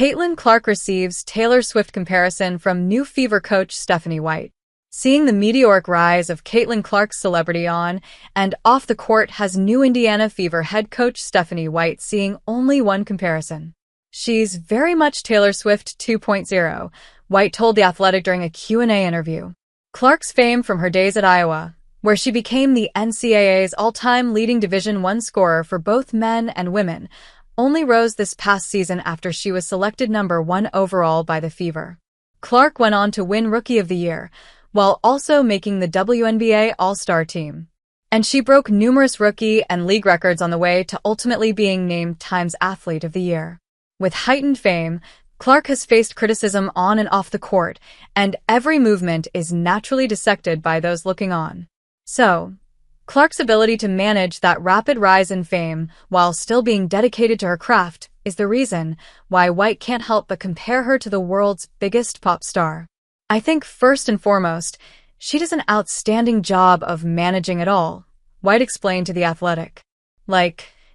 Caitlin Clark receives Taylor Swift comparison from new Fever coach Stephanie White. Seeing the meteoric rise of Caitlin Clark's celebrity on and off the court has new Indiana Fever head coach Stephanie White seeing only one comparison. "She's very much Taylor Swift 2.0, White told The Athletic during a Q&A interview. Clark's fame from her days at Iowa, where she became the NCAA's all-time leading Division I scorer for both men and women, only rose this past season after she was selected number 1 overall by the Fever. Clark went on to win Rookie of the Year, while also making the WNBA All-Star team. And she broke numerous rookie and league records on the way to ultimately being named Times Athlete of the Year. With heightened fame, Clark has faced criticism on and off the court, and every movement is naturally dissected by those looking on. So, Clark's ability to manage that rapid rise in fame while still being dedicated to her craft is the reason why White can't help but compare her to the world's biggest pop star. I think first and foremost, she does an outstanding job of managing it all, White explained to The Athletic.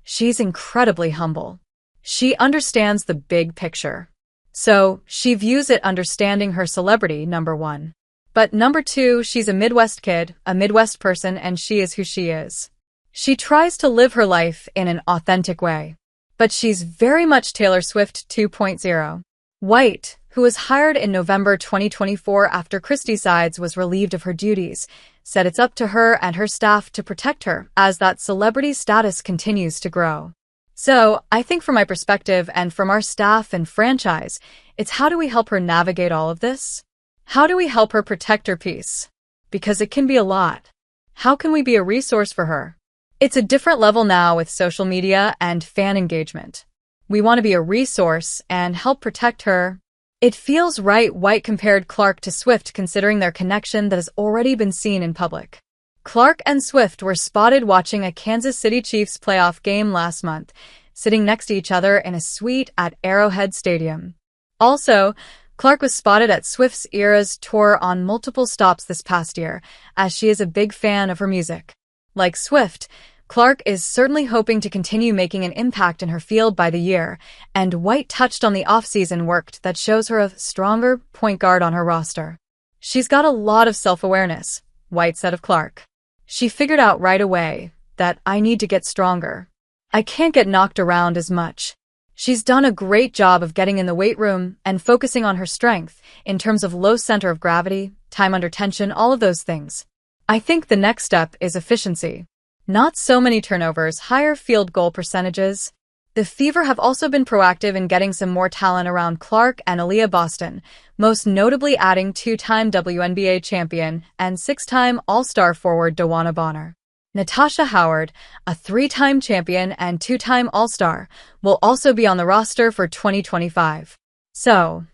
She's incredibly humble. She understands the big picture. So, she views it understanding her celebrity, number 1. But number 2, she's a Midwest kid, a Midwest person, and she is who she is. She tries to live her life in an authentic way. But she's very much Taylor Swift 2.0. White, who was hired in November 2024 after Christy Sides was relieved of her duties, said it's up to her and her staff to protect her as that celebrity status continues to grow. So, I think from my perspective and from our staff and franchise, it's how do we help her navigate all of this? How do we help her protect her peace? Because it can be a lot. How can we be a resource for her? It's a different level now with social media and fan engagement. We want to be a resource and help protect her. It feels right. White compared Clark to Swift considering their connection that has already been seen in public. Clark and Swift were spotted watching a Kansas City Chiefs playoff game last month, sitting next to each other in a suite at Arrowhead Stadium. Also, Clark was spotted at Swift's Eras tour on multiple stops this past year, as she is a big fan of her music. Like Swift, Clark is certainly hoping to continue making an impact in her field by the year, and White touched on the off-season work that shows her a stronger point guard on her roster. "She's got a lot of self-awareness," White said of Clark. "She figured out right away that I need to get stronger. I can't get knocked around as much. She's done a great job of getting in the weight room and focusing on her strength in terms of low center of gravity, time under tension, all of those things. I think the next step is efficiency. Not so many turnovers, higher field goal percentages." The Fever have also been proactive in getting some more talent around Clark and Aaliyah Boston, most notably adding 2-time WNBA champion and 6-time All-Star forward DeWanna. Natasha Howard, a 3-time champion and 2-time All-Star, will also be on the roster for 2025. So,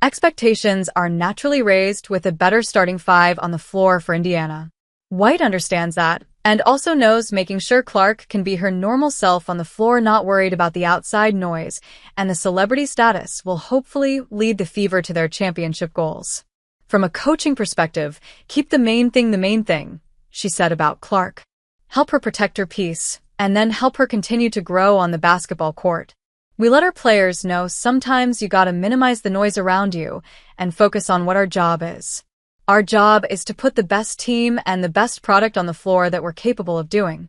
expectations are naturally raised with a better starting 5 on the floor for Indiana. White understands that, and also knows making sure Clark can be her normal self on the floor, not worried about the outside noise, and the celebrity status will hopefully lead the Fever to their championship goals. "From a coaching perspective, keep the main thing, she said about Clark. Help her protect her peace, and then help her continue to grow on the basketball court. We let our players know sometimes you gotta minimize the noise around you and focus on what our job is. Our job is to put the best team and the best product on the floor that we're capable of doing.